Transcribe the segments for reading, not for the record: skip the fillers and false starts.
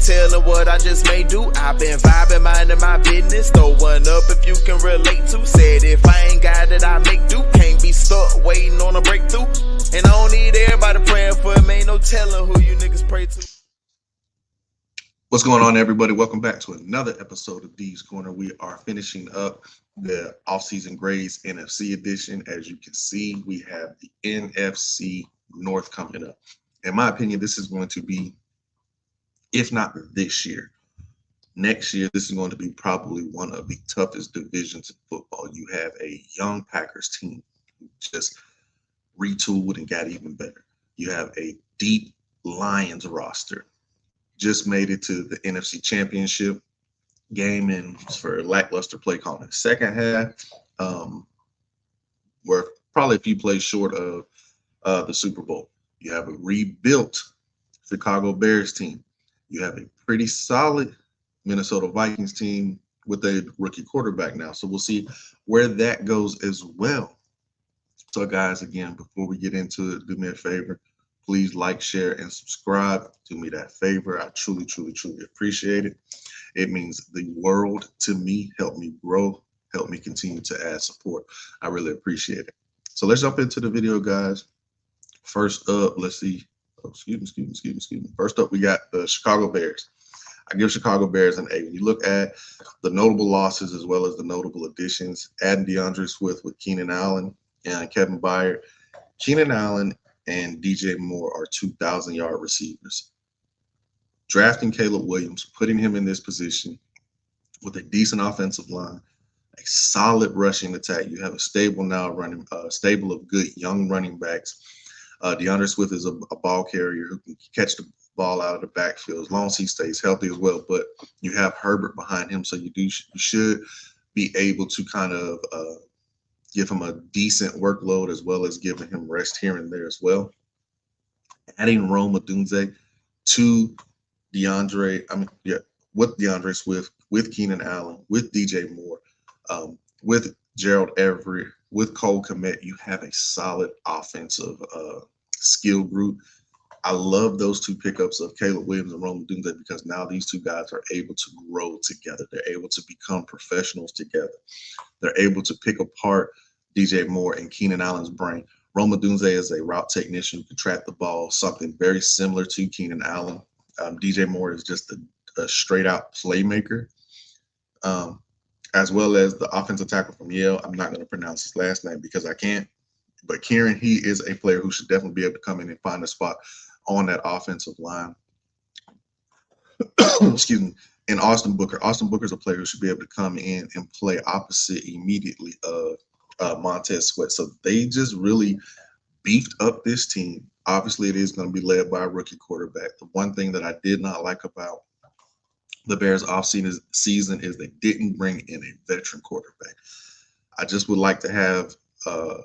telling what I just may do. I've been vibing, minding my business. Throw one up if you can relate to. Said if I ain't got it, I make do. Can't be stuck waiting on a breakthrough. And I don't need everybody praying for me. Ain't no telling who you niggas pray to. What's going on, everybody? Welcome back to another episode of D's Corner. We are finishing up the off-season grades NFC edition. As you can see, we have the NFC North coming up. In my opinion, this is going to be, if not this year, next year, this is going to be probably one of the toughest divisions in football. You have a young Packers team who just retooled and got even better. You have a deep Lions roster. Just made it to the NFC Championship game and for lackluster play calling. The second half, were probably a few plays short of the Super Bowl. You have a rebuilt Chicago Bears team. You have a pretty solid Minnesota Vikings team with a rookie quarterback now. So we'll see where that goes as well. So guys, again, before we get into it, do me a favor. Please like, share, and subscribe. Do me that favor. I truly, truly, truly appreciate it. It means the world to me. Help me grow. Help me continue to add support. I really appreciate it. So let's jump into the video, guys. First up, let's see. Oh, excuse me. First up, we got the Chicago Bears. I give Chicago Bears an A. When you look at the notable losses as well as the notable additions, adding DeAndre Swift with Keenan Allen and Kevin Byard. Keenan Allen and DJ Moore are 2,000-yard receivers. Drafting Caleb Williams, putting him in this position with a decent offensive line, a solid rushing attack. You have a stable stable of good young running backs. DeAndre Swift is a ball carrier who can catch the ball out of the backfield as long as he stays healthy as well. But you have Herbert behind him, so you should be able to kind of give him a decent workload as well as giving him rest here and there as well. Adding Rome Odunze to with DeAndre Swift, with Keenan Allen, with DJ Moore, with Gerald Everett, with Cole Kmet, you have a solid offensive skill group. I love those two pickups of Caleb Williams and Rome Odunze because now these two guys are able to grow together. They're able to become professionals together. They're able to pick apart DJ Moore and Keenan Allen's brain. Rome Odunze is a route technician who can track the ball, something very similar to Keenan Allen. DJ Moore is just a straight-out playmaker, as well as the offensive tackle from Yale. I'm not going to pronounce his last name because I can't. But Kieran, he is a player who should definitely be able to come in and find a spot on that offensive line. Excuse me. And Austin Booker. Austin Booker is a player who should be able to come in and play opposite immediately of Montez Sweat. So they just really beefed up this team. Obviously, it is going to be led by a rookie quarterback. The one thing that I did not like about the Bears offseason is they didn't bring in a veteran quarterback. I just would like to have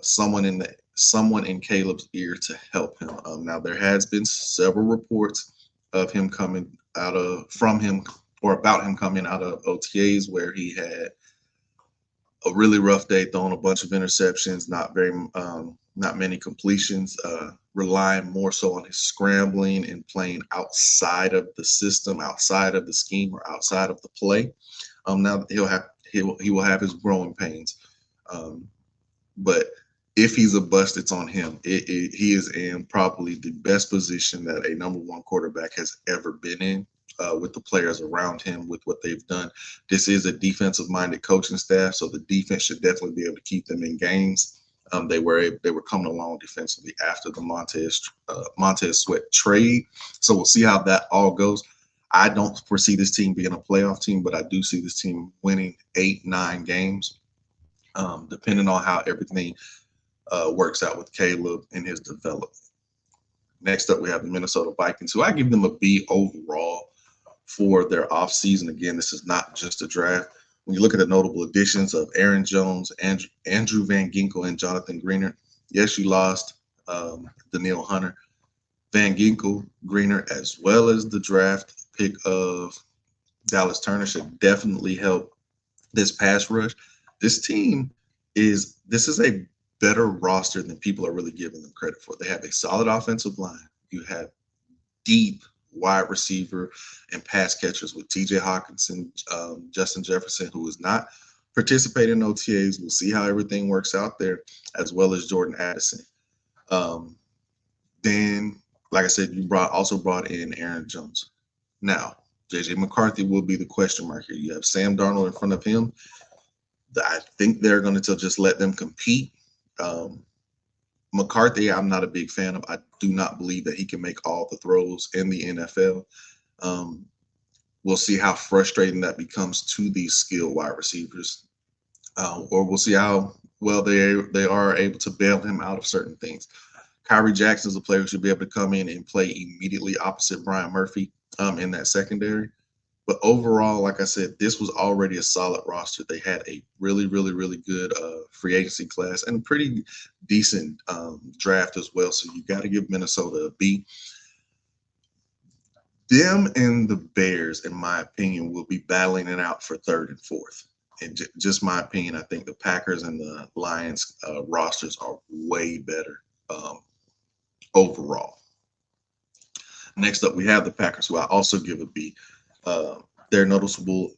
someone in Caleb's ear to help him. Now there has been several reports of him coming out of about him coming out of OTAs where he had a really rough day, throwing a bunch of interceptions, not many completions, relying more so on his scrambling and playing outside of the system, outside of the scheme, or outside of the play. Now he will have his growing pains. But if he's a bust, it's on him. He is in probably the best position that a number one quarterback has ever been in, with the players around him, with what they've done. This is a defensive-minded coaching staff, so the defense should definitely be able to keep them in games. They were coming along defensively after the Montez Sweat trade. So we'll see how that all goes. I don't foresee this team being a playoff team, but I do see this team winning 8-9 games. Depending on how everything works out with Caleb and his development. Next up, we have the Minnesota Vikings, who I give them a B overall for their offseason. Again, this is not just a draft. When you look at the notable additions of Aaron Jones, Andrew Van Ginkel, and Jonathan Greener, yes, you lost Danielle Hunter. Van Ginkel, Greener, as well as the draft pick of Dallas Turner should definitely help this pass rush. This is a better roster than people are really giving them credit for. They have a solid offensive line. You have deep wide receiver and pass catchers with TJ Hawkinson, Justin Jefferson, who is not participating in OTAs. We'll see how everything works out there, as well as Jordan Addison. Um, then, like I said, you also brought in Aaron Jones. Now, JJ McCarthy will be the question mark here. You have Sam Darnold in front of him. I think they're going to just let them compete. McCarthy, I'm not a big fan of. I do not believe that he can make all the throws in the NFL. We'll see how frustrating that becomes to these skilled wide receivers, or we'll see how well they are able to bail him out of certain things. Kyrie Jackson is a player who should be able to come in and play immediately opposite Brian Murphy in that secondary. But overall, like I said, this was already a solid roster. They had a really, really, really good free agency class and a pretty decent draft as well. So you got to give Minnesota a B. Them and the Bears, in my opinion, will be battling it out for third and fourth. And just my opinion, I think the Packers and the Lions rosters are way better overall. Next up, we have the Packers, who I also give a B. Their notable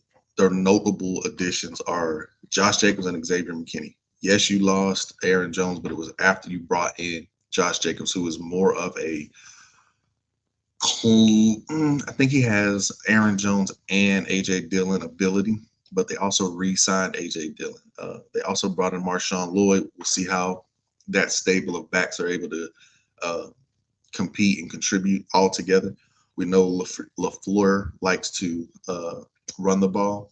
additions are Josh Jacobs and Xavier McKinney. Yes, you lost Aaron Jones, but it was after you brought in Josh Jacobs, who is more of a I think he has Aaron Jones and AJ Dillon ability, but they also re-signed AJ Dillon. They also brought in Marshawn Lloyd. We'll see how that stable of backs are able to compete and contribute all together. We know LaFleur likes to run the ball.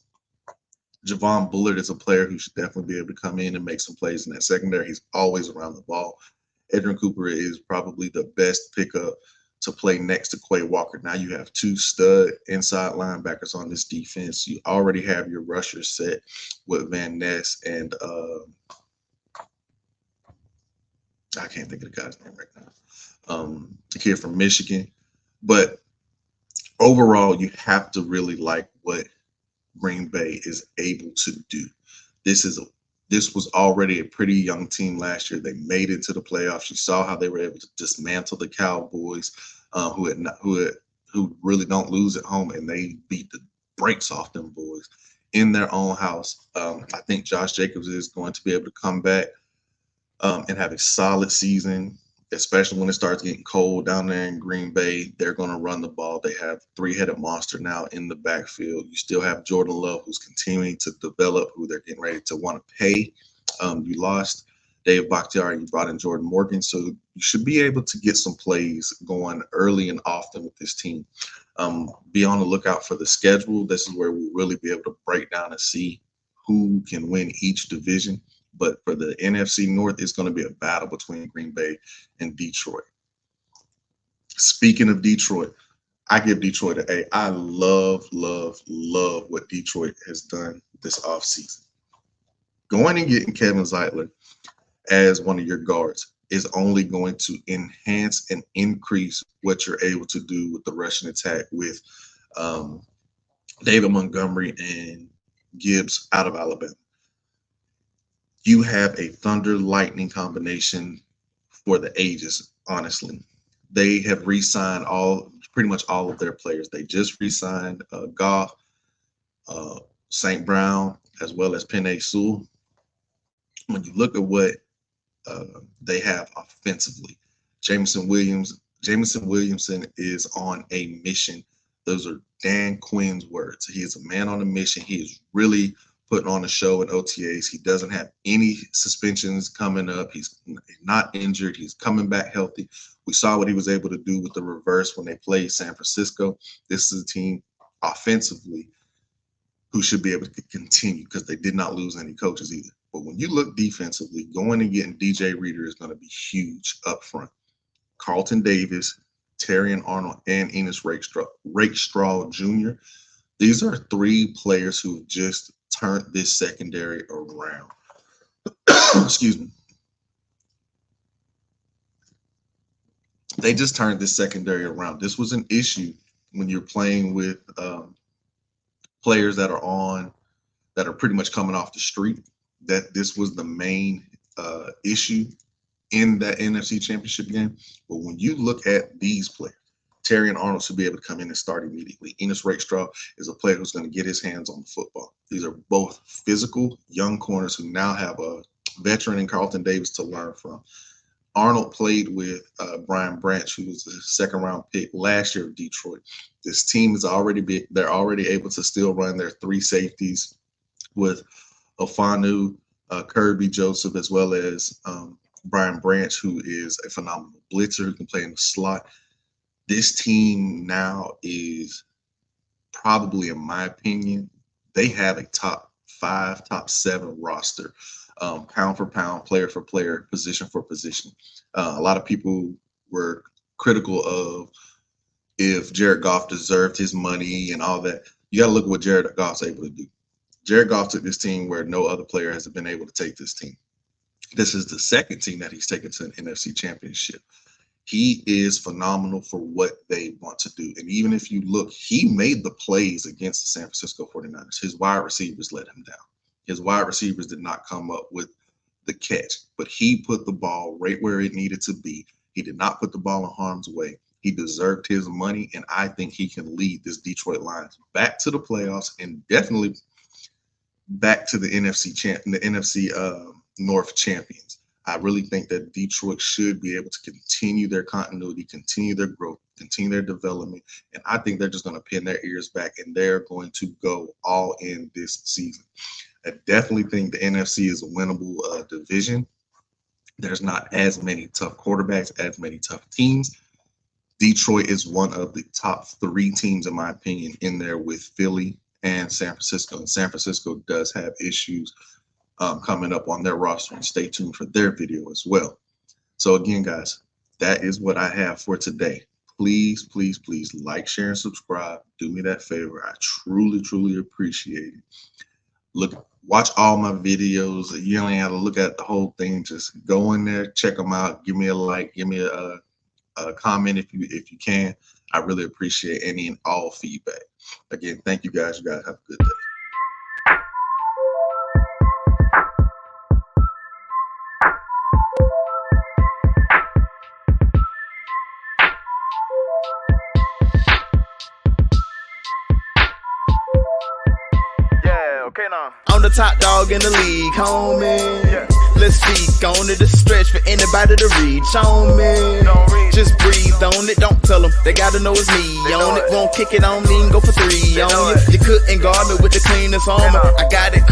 Javon Bullard is a player who should definitely be able to come in and make some plays in that secondary. He's always around the ball. Edrin Cooper is probably the best pickup to play next to Quay Walker. Now you have two stud inside linebackers on this defense. You already have your rushers set with Van Ness and I can't think of the guy's name right now. The kid from Michigan. But overall, you have to really like what Green Bay is able to do. This was already a pretty young team last year. They made it to the playoffs. You saw how they were able to dismantle the Cowboys, who really don't lose at home, and they beat the brakes off them boys in their own house. I think Josh Jacobs is going to be able to come back and have a solid season, especially when it starts getting cold down there in Green Bay. They're going to run the ball. They have three-headed monster now in the backfield. You still have Jordan Love, who's continuing to develop, who they're getting ready to want to pay. You lost Dave Bakhtiari, you brought in Jordan Morgan, so you should be able to get some plays going early and often with this team. Be on the lookout for the schedule. This is where we'll really be able to break down and see who can win each division. But for the NFC North, it's going to be a battle between Green Bay and Detroit. Speaking of Detroit, I give Detroit an A. I love what Detroit has done this offseason. Going and getting Kevin Zeitler as one of your guards is only going to enhance and increase what you're able to do with the rushing attack with David Montgomery and Gibbs out of Alabama. You have a thunder lightning combination for the ages, honestly. They have re-signed pretty much all of their players. They just re-signed Goff, St. Brown, as well as Penei Sewell. When you look at what they have offensively, Jameson Williamson is on a mission. Those are Dan Quinn's words. He is a man on a mission. He is really putting on a show in OTAs. He doesn't have any suspensions coming up. He's not injured. He's coming back healthy. We saw what he was able to do with the reverse when they played San Francisco. This is a team offensively who should be able to continue because they did not lose any coaches either. But when you look defensively, going and getting DJ Reader is going to be huge up front. Carlton Davis, Terrion Arnold, and Enos Rakestraw Jr. These are three players who have just turned this secondary around. Excuse me. They just turned this secondary around. This was an issue when you're playing with players that are pretty much coming off the street. That this was the main issue in that NFC Championship game. But when you look at these players, Terrion Arnold should be able to come in and start immediately. Enos Rakestraw is a player who's going to get his hands on the football. These are both physical young corners who now have a veteran in Carlton Davis to learn from. Arnold played with Brian Branch, who was the second-round pick last year of Detroit. This team is they're already able to still run their three safeties with Ofanu, Kirby Joseph, as well as Brian Branch, who is a phenomenal blitzer who can play in the slot. This team now is probably, in my opinion, they have a top 5, top 7 roster, pound for pound, player for player, position for position. A lot of people were critical of if Jared Goff deserved his money and all that. You got to look at what Jared Goff's able to do. Jared Goff took this team where no other player has been able to take this team. This is the second team that he's taken to an NFC championship. He is phenomenal for what they want to do. And even if you look, he made the plays against the San Francisco 49ers. His wide receivers let him down. His wide receivers did not come up with the catch, but he put the ball right where it needed to be. He did not put the ball in harm's way. He deserved his money, and I think he can lead this Detroit Lions back to the playoffs and definitely back to the NFC North champions. I really think that Detroit should be able to continue their continuity, continue their growth, continue their development. And I think they're just going to pin their ears back and they're going to go all in this season. I definitely think the NFC is a winnable division. There's not as many tough quarterbacks, as many tough teams. Detroit is one of the top 3 teams, in my opinion, in there with Philly and San Francisco. And San Francisco does have issues coming up on their roster, and stay tuned for their video as well. So again, guys, that is what I have for today. Please, please, please like, share, and subscribe. Do me that favor. I truly, truly appreciate it. Watch all my videos. You only have to look at the whole thing. Just go in there, check them out. Give me a like. Give me a comment if you can. I really appreciate any and all feedback. Again, thank you guys. You guys have a good day. Okay, now. I'm the top dog in the league, homie. Yeah. Let's speak on it. It's a stretch for anybody to reach on me. Just breathe on it. Don't tell them. They gotta know it's me on it. Won't kick it on me and go for 3 on you. You couldn't guard me with the cleanest armor. I got it